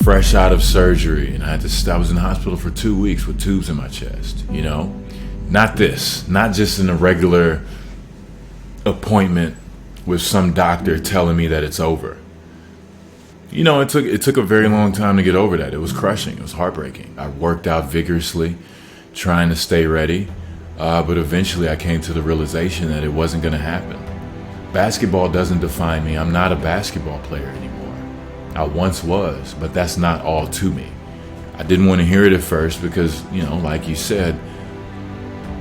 fresh out of surgery, and I was in the hospital for 2 weeks with tubes in my chest, you know? Not just in a regular appointment with some doctor telling me that it's over. You know, it took a very long time to get over that. It was crushing. It was heartbreaking. I worked out vigorously, trying to stay ready, but eventually I came to the realization that it wasn't going to happen. Basketball doesn't define me. I'm not a basketball player anymore. I once was, but that's not all to me. I didn't want to hear it at first because, you know, like you said,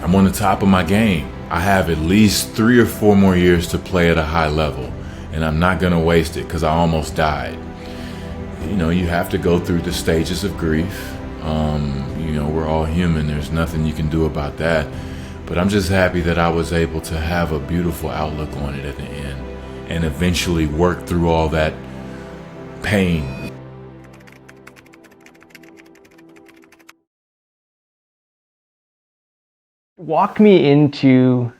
I'm on the top of my game. I have at least 3 or 4 more years to play at a high level, and I'm not going to waste it because I almost died. You know, you have to go through the stages of grief. You know, we're all human. There's nothing you can do about that. But I'm just happy that I was able to have a beautiful outlook on it at the end and eventually work through all that pain. Walk me into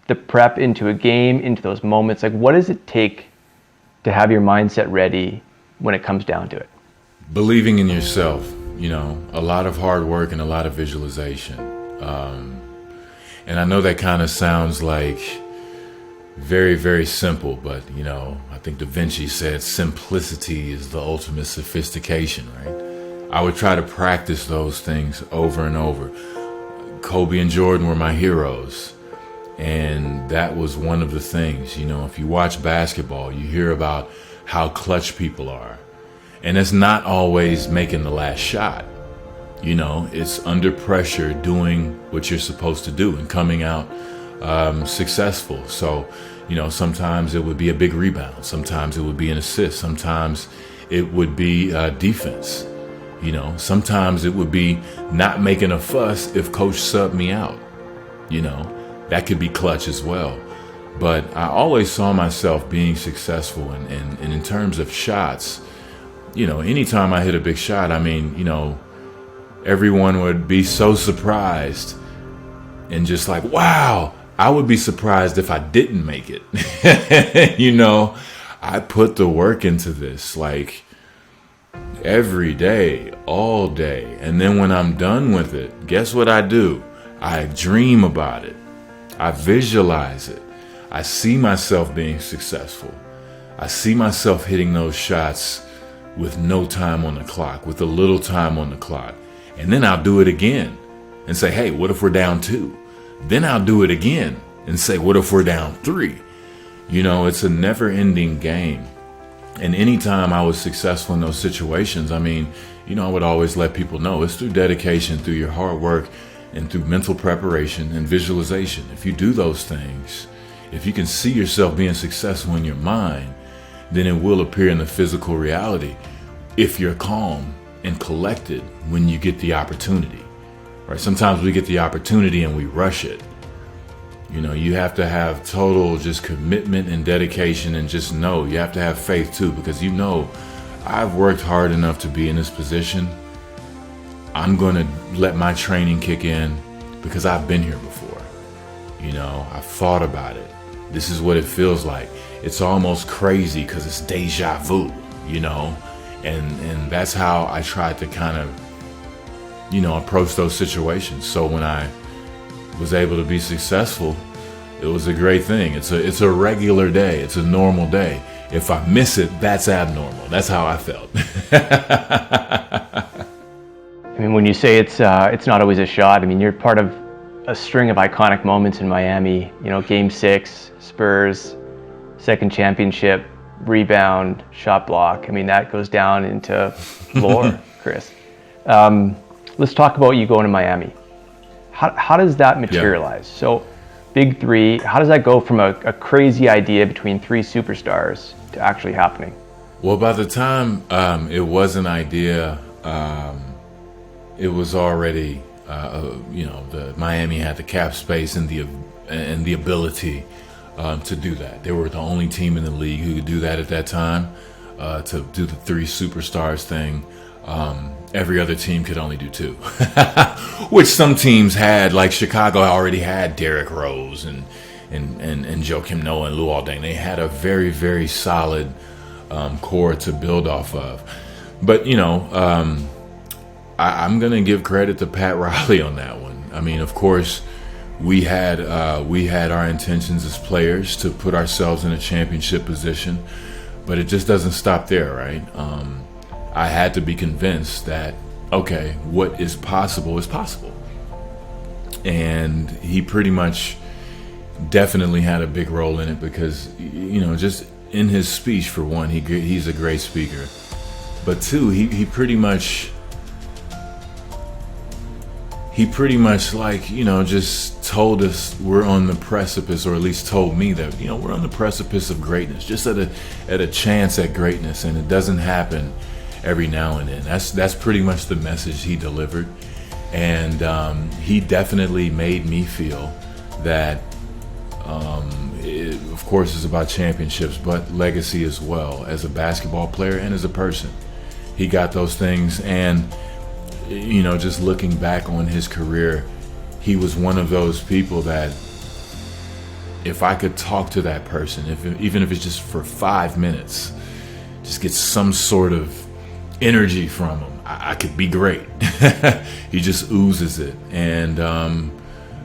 the prep, into a game, into those moments. Like, what does it take to have your mindset ready when it comes down to it? Believing in yourself, you know, a lot of hard work and a lot of visualization. And I know that kind of sounds like very, very simple, but, you know, I think Da Vinci said simplicity is the ultimate sophistication, right? I would try to practice those things over and over. Kobe and Jordan were my heroes. And that was one of the things, you know, if you watch basketball, you hear about how clutch people are. And it's not always making the last shot. You know, it's under pressure doing what you're supposed to do and coming out successful. So, you know, sometimes it would be a big rebound. Sometimes it would be an assist. Sometimes it would be defense. You know, sometimes it would be not making a fuss if coach subbed me out. You know, that could be clutch as well. But I always saw myself being successful. And in terms of shots, you know, anytime I hit a big shot, I mean, you know, everyone would be so surprised and just like, wow. I would be surprised if I didn't make it. You know, I put the work into this like every day, all day. And then when I'm done with it, guess what I do? I dream about it. I visualize it. I see myself being successful. I see myself hitting those shots with no time on the clock, with a little time on the clock. And then I'll do it again and say, hey, what if we're down 2? Then I'll do it again and say, what if we're down 3? You know, it's a never-ending game. And anytime I was successful in those situations, I mean, you know, I would always let people know it's through dedication, through your hard work, and through mental preparation and visualization. If you do those things, if you can see yourself being successful in your mind, then it will appear in the physical reality if you're calm and collected when you get the opportunity. Right? Sometimes we get the opportunity and we rush it. You know, you have to have total just commitment and dedication, and just know you have to have faith too, because you know, I've worked hard enough to be in this position. I'm going to let my training kick in because I've been here before. You know, I've thought about it. This is what it feels like. It's almost crazy because it's deja vu, you know, and that's how I tried to kind of, you know, approach those situations. So when I was able to be successful, it was a great thing. It's a regular day. It's a normal day. If I miss it, that's abnormal. That's how I felt. I mean, when you say it's not always a shot, I mean, you're part of a string of iconic moments in Miami. You know, Game 6, Spurs, second championship, rebound, shot block. I mean, that goes down into lore, Chris. Let's talk about you going to Miami. How does that materialize? Yeah. So, Big 3, how does that go from a crazy idea between 3 superstars to actually happening? Well, by the time it was an idea, it was already, you know, the Miami had the cap space and the ability to do that. They were the only team in the league who could do that at that time, to do the 3 superstars thing. Every other team could only do 2, which some teams had, like Chicago already had Derrick Rose and Joakim Noah and Lou Alding. They had a very, very solid core to build off of. But I'm gonna give credit to Pat Riley on that one. I mean, of course, we had our intentions as players to put ourselves in a championship position, but it just doesn't stop there, right? I had to be convinced that, okay, what is possible is possible. And he pretty much definitely had a big role in it because, just in his speech, for one, he's a great speaker. But two, he pretty much just told us we're on the precipice, or at least told me that, we're on the precipice of greatness, just at a chance at greatness, and it doesn't happen every now and then. That's pretty much the message he delivered. And he definitely made me feel that it, of course, is about championships, but legacy as well, as a basketball player and as a person. He got those things, and just looking back on his career, he was one of those people that if I could talk to that person, even if it's just for 5 minutes, just get some sort of energy from him, I could be great. He just oozes it. And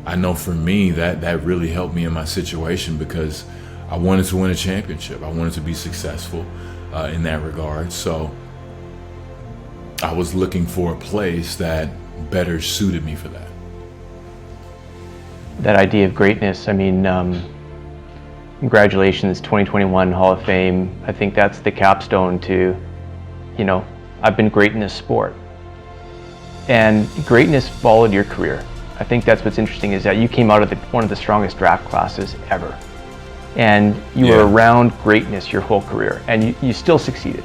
I know for me that really helped me in my situation, because I wanted to win a championship. I wanted to be successful in that regard. So I was looking for a place that better suited me for that. That idea of greatness, I mean, congratulations, 2021 Hall of Fame. I think that's the capstone to, I've been great in this sport. And greatness followed your career. I think that's what's interesting, is that you came out of one of the strongest draft classes ever. And you were around greatness your whole career, and you still succeeded.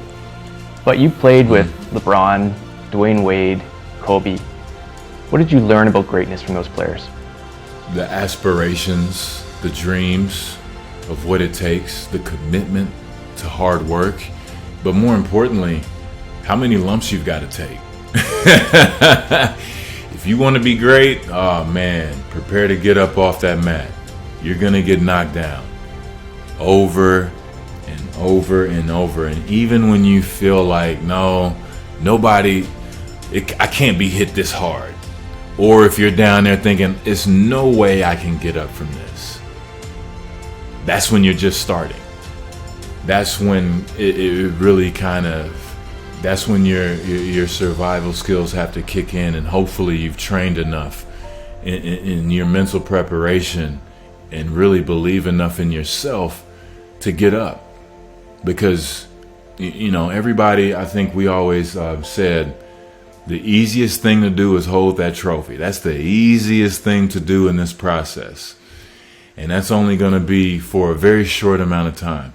But you played with LeBron, Dwayne Wade, Kobe. What did you learn about greatness from those players? The aspirations, the dreams of what it takes, the commitment to hard work, but more importantly, how many lumps you've got to take. If you want to be great, oh man, prepare to get up off that mat. You're going to get knocked down over and over and over. And even when you feel like, I can't be hit this hard. Or if you're down there thinking, there's no way I can get up from this. That's when you're just starting. That's when it really that's when your survival skills have to kick in, and hopefully you've trained enough in your mental preparation and really believe enough in yourself to get up. Because, everybody, I think we always said, the easiest thing to do is hold that trophy. That's the easiest thing to do in this process. And that's only going to be for a very short amount of time.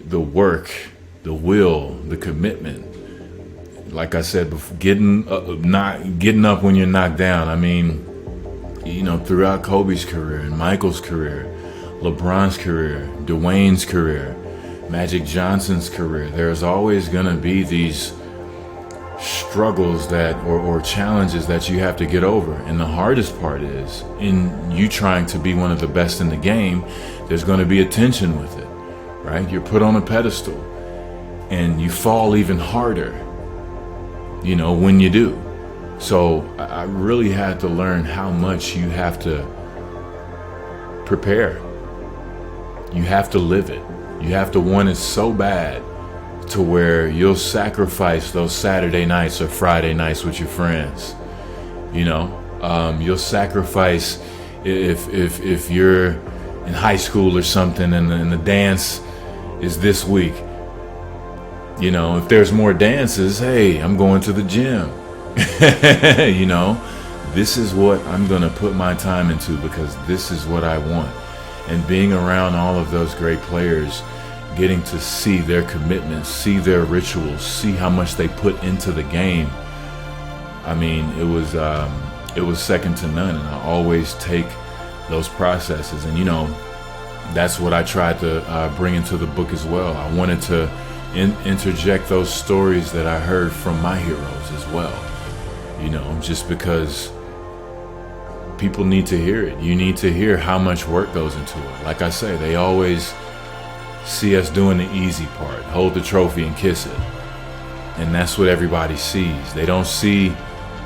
The work, the will, the commitment, like I said before, getting up when you're knocked down. I mean, throughout Kobe's career and Michael's career, LeBron's career, Dwayne's career, Magic Johnson's career, there's always going to be these struggles or challenges that you have to get over. And the hardest part is, in you trying to be one of the best in the game, there's going to be a tension with it, right? You're put on a pedestal, and you fall even harder, when you do. So I really had to learn how much you have to prepare. You have to live it. You have to want it so bad to where you'll sacrifice those Saturday nights or Friday nights with your friends. You'll sacrifice if you're in high school or something, and the dance is this week. If there's more dances, hey, I'm going to the gym. This is what I'm going to put my time into, because this is what I want. And being around all of those great players, getting to see their commitments, see their rituals, see how much they put into the game. I mean, it was second to none. And I always take those processes, and that's what I tried to bring into the book as well. I wanted to interject those stories that I heard from my heroes as well. Just because people need to hear it. You need to hear how much work goes into it. Like I say, they always see us doing the easy part, hold the trophy and kiss it. And that's what everybody sees. They don't see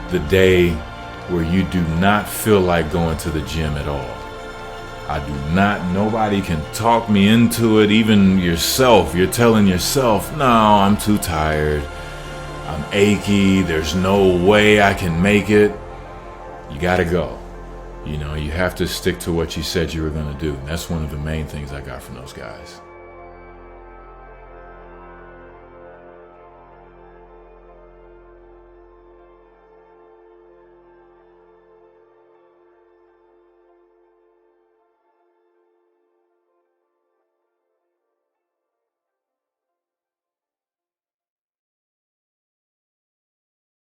the day where you do not feel like going to the gym at all. I do not, nobody can talk me into it, even yourself. You're telling yourself, no, I'm too tired. I'm achy. There's no way I can make it. You gotta go. You know, you have to stick to what you said you were gonna do. And that's one of the main things I got from those guys.